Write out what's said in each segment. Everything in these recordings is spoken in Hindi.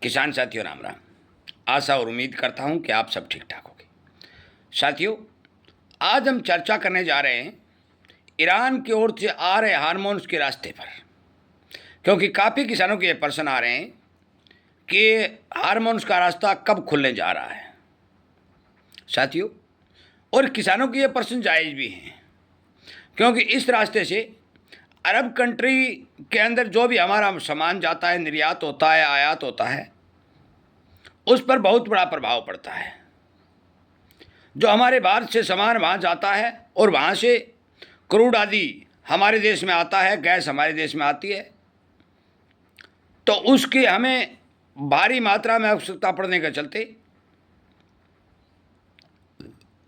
किसान साथियों राम राम। आशा और उम्मीद करता हूं कि आप सब ठीक ठाक होंगे। साथियों, आज हम चर्चा करने जा रहे हैं ईरान की ओर से आ रहे हार्मोन्स के रास्ते पर, क्योंकि काफ़ी किसानों के ये प्रश्न आ रहे हैं कि हार्मोन्स का रास्ता कब खुलने जा रहा है। साथियों, और किसानों के ये प्रश्न जायज़ भी हैं, क्योंकि इस रास्ते से अरब कंट्री के अंदर जो भी हमारा सामान जाता है, निर्यात होता है, आयात होता है, उस पर बहुत बड़ा प्रभाव पड़ता है। जो हमारे भारत से सामान वहाँ जाता है और वहाँ से क्रूड आदि हमारे देश में आता है, गैस हमारे देश में आती है, तो उसकी हमें भारी मात्रा में आवश्यकता पड़ने के चलते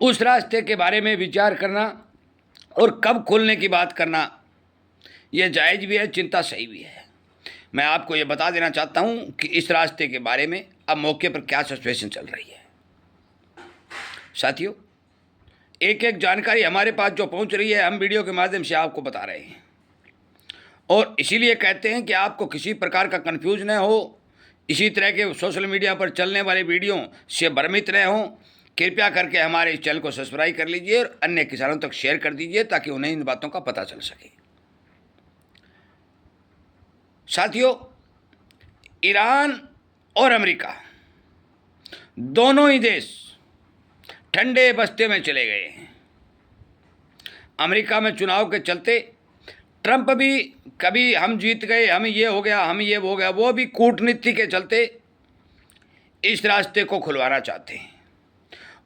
उस रास्ते के बारे में विचार करना और कब खोलने की बात करना, यह जायज़ भी है, चिंता सही भी है। मैं आपको ये बता देना चाहता हूँ कि इस रास्ते के बारे में अब मौके पर क्या सिचुएशन चल रही है। साथियों, एक एक जानकारी हमारे पास जो पहुँच रही है, हम वीडियो के माध्यम से आपको बता रहे हैं, और इसीलिए कहते हैं कि आपको किसी प्रकार का कन्फ्यूज न हो, इसी तरह के सोशल मीडिया पर चलने वाले वीडियो से भ्रमित न हों। कृपया करके हमारे इस चैनल को सब्सक्राइब कर लीजिए और अन्य किसानों तक शेयर कर दीजिए, ताकि उन्हें इन बातों का पता चल सके। साथियों, ईरान और अमेरिका दोनों ही देश ठंडे बस्ते में चले गए हैं। अमेरिका में चुनाव के चलते ट्रंप भी कभी हम जीत गए, हम ये हो गया, हम ये हो गया, वो भी कूटनीति के चलते इस रास्ते को खुलवाना चाहते हैं।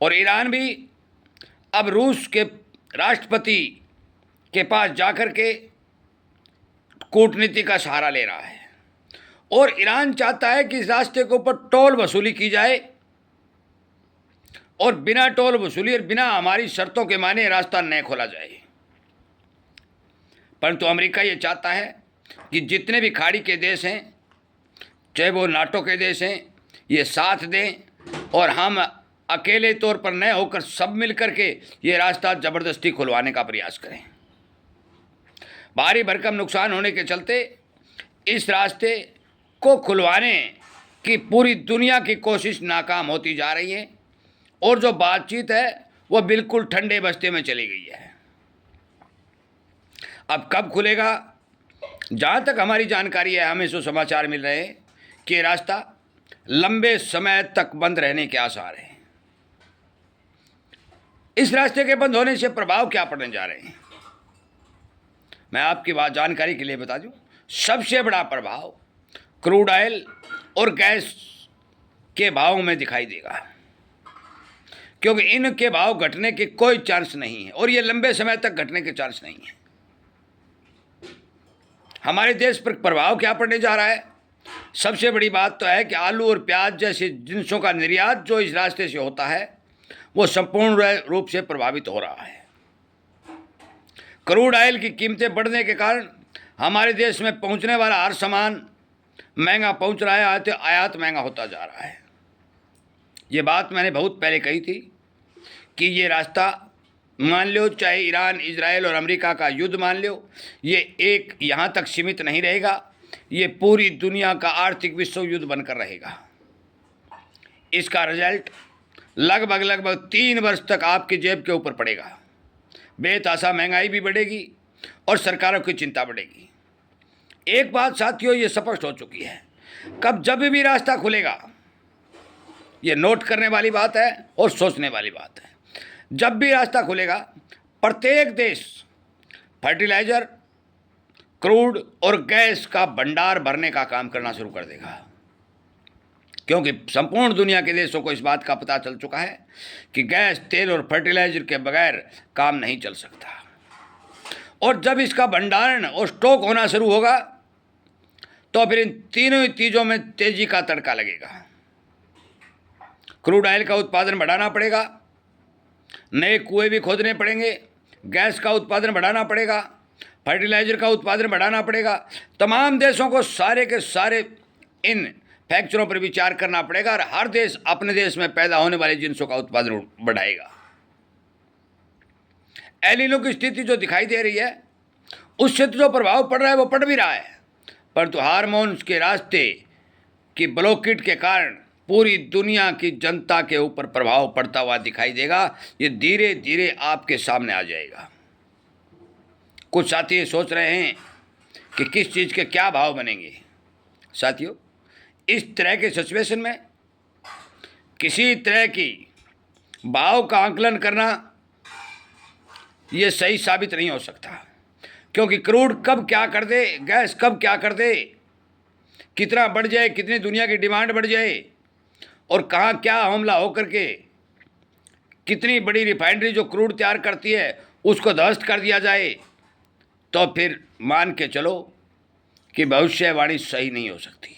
और ईरान भी अब रूस के राष्ट्रपति के पास जाकर के कूटनीति का सहारा ले रहा है, और ईरान चाहता है कि इस रास्ते के ऊपर टोल वसूली की जाए, और बिना टोल वसूली और बिना हमारी शर्तों के माने रास्ता न खोला जाए। परंतु अमेरिका ये चाहता है कि जितने भी खाड़ी के देश हैं, चाहे वो नाटो के देश हैं, ये साथ दें, और हम अकेले तौर पर न होकर सब मिल करके ये रास्ता ज़बरदस्ती खुलवाने का प्रयास करें। भारी भरकम नुकसान होने के चलते इस रास्ते को खुलवाने की पूरी दुनिया की कोशिश नाकाम होती जा रही है, और जो बातचीत है वो बिल्कुल ठंडे बस्ते में चली गई है। अब कब खुलेगा, जहाँ तक हमारी जानकारी है, हमें जो समाचार मिल रहे हैं कि रास्ता लंबे समय तक बंद रहने के आसार हैं। इस रास्ते के बंद होने से प्रभाव क्या पड़ने जा रहे हैं, मैं आपकी बात जानकारी के लिए बता दूं। सबसे बड़ा प्रभाव क्रूड ऑयल और गैस के भाव में दिखाई देगा, क्योंकि इनके भाव घटने के कोई चांस नहीं है, और ये लंबे समय तक घटने के चांस नहीं है। हमारे देश पर प्रभाव क्या पड़ने जा रहा है, सबसे बड़ी बात तो है कि आलू और प्याज जैसे जिनसों का निर्यात जो इस रास्ते से होता है, वो संपूर्ण रूप से प्रभावित हो रहा है। क्रूड ऑयल की कीमतें बढ़ने के कारण हमारे देश में पहुंचने वाला हर सामान महंगा पहुंच रहा है, आयात महंगा होता जा रहा है। ये बात मैंने बहुत पहले कही थी कि ये रास्ता मान लो, चाहे ईरान, इजराइल और अमेरिका का युद्ध मान लो, ये एक यहाँ तक सीमित नहीं रहेगा, ये पूरी दुनिया का आर्थिक विश्व युद्ध बनकर रहेगा। इसका रिजल्ट लगभग 3 वर्ष तक आपकी जेब के ऊपर पड़ेगा। बेतहाशा महंगाई भी बढ़ेगी और सरकारों की चिंता बढ़ेगी। एक बात साथियों ये स्पष्ट हो चुकी है, जब भी रास्ता खुलेगा, ये नोट करने वाली बात है और सोचने वाली बात है। जब भी रास्ता खुलेगा, प्रत्येक देश फर्टिलाइजर, क्रूड और गैस का भंडार भरने का काम करना शुरू कर देगा, क्योंकि संपूर्ण दुनिया के देशों को इस बात का पता चल चुका है कि गैस, तेल और फर्टिलाइजर के बगैर काम नहीं चल सकता। और जब इसका भंडारण और स्टॉक होना शुरू होगा, तो फिर इन तीनों चीज़ों में तेजी का तड़का लगेगा। क्रूड ऑयल का उत्पादन बढ़ाना पड़ेगा, नए कुएं भी खोदने पड़ेंगे, गैस का उत्पादन बढ़ाना पड़ेगा, फर्टिलाइजर का उत्पादन बढ़ाना पड़ेगा। तमाम देशों को सारे के सारे इन फैक्टरों पर विचार करना पड़ेगा, और हर देश अपने देश में पैदा होने वाले जिनसों का उत्पादन बढ़ाएगा। एल नीनो की स्थिति जो दिखाई दे रही है, उससे तो जो प्रभाव पड़ रहा है वो पड़ भी रहा है, परंतु हार्मोन्स के रास्ते कि ब्लॉकेट के कारण पूरी दुनिया की जनता के ऊपर प्रभाव पड़ता हुआ दिखाई देगा। ये धीरे धीरे आपके सामने आ जाएगा। कुछ साथी ये सोच रहे हैं कि किस चीज़ के क्या भाव बनेंगे। साथियों, इस तरह के सिचुएशन में किसी तरह की भाव का आकलन करना ये सही साबित नहीं हो सकता, क्योंकि क्रूड कब क्या कर दे, गैस कब क्या कर दे, कितना बढ़ जाए, कितनी दुनिया की डिमांड बढ़ जाए और कहाँ क्या हमला हो करके कितनी बड़ी रिफाइनरी जो क्रूड तैयार करती है उसको ध्वस्त कर दिया जाए, तो फिर मान के चलो कि भविष्यवाणी सही नहीं हो सकती।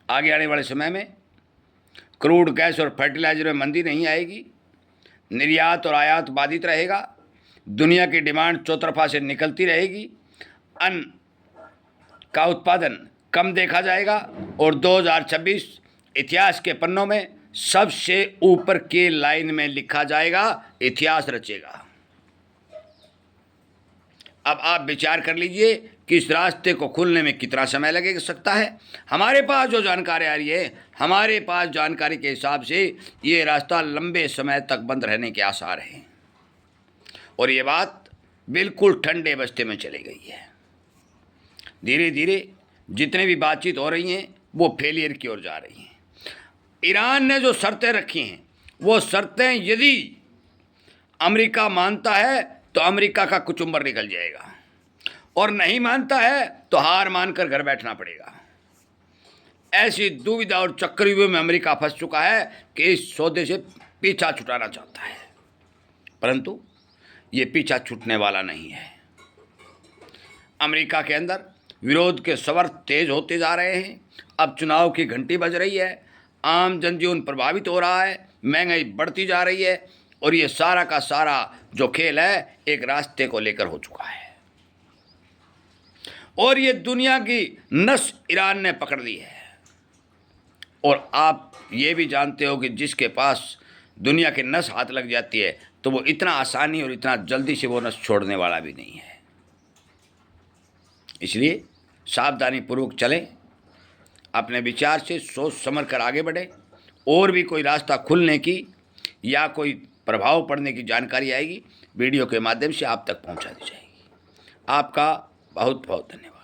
आगे आने वाले समय में क्रूड गैस और फर्टिलाइजर में मंदी नहीं आएगी, निर्यात और आयात बाधित रहेगा, दुनिया की डिमांड चौतरफा से निकलती रहेगी, अन्न का उत्पादन कम देखा जाएगा और 2026 इतिहास के पन्नों में सबसे ऊपर के लाइन में लिखा जाएगा, इतिहास रचेगा। अब आप विचार कर लीजिए कि इस रास्ते को खुलने में कितना समय लग सकता है। हमारे पास जो जानकारी आ रही है, हमारे पास जानकारी के हिसाब से ये रास्ता लंबे समय तक बंद रहने के आसार हैं और ये बात बिल्कुल ठंडे बस्ते में चली गई है। धीरे धीरे जितने भी बातचीत हो रही हैं वो फेलियर की ओर जा रही हैं। ईरान ने जो शर्तें रखी हैं वो शर्तें यदि अमेरिका मानता है तो अमेरिका का कुचुम्बर निकल जाएगा और नहीं मानता है तो हार मानकर घर बैठना पड़ेगा। ऐसी दुविधा और चक्रव्यूह में अमेरिका फंस चुका है कि इस सौदे से पीछा छुटाना चाहता है, परंतु ये पीछा छूटने वाला नहीं है। अमेरिका के अंदर विरोध के स्वर तेज होते जा रहे हैं। अब चुनाव की घंटी बज रही है, आम जनजीवन प्रभावित हो रहा है, महंगाई बढ़ती जा रही है और ये सारा का सारा जो खेल है एक रास्ते को लेकर हो चुका है और ये दुनिया की नस ईरान ने पकड़ ली है। और आप ये भी जानते हो कि जिसके पास दुनिया की नस हाथ लग जाती है तो वो इतना आसानी और इतना जल्दी से वो नस छोड़ने वाला भी नहीं है। इसलिए सावधानी पूर्वक चलें, अपने विचार से सोच समझ कर आगे बढ़ें। और भी कोई रास्ता खुलने की या कोई प्रभाव पड़ने की जानकारी आएगी, वीडियो के माध्यम से आप तक पहुंचा दी जाएगी। आपका बहुत बहुत धन्यवाद।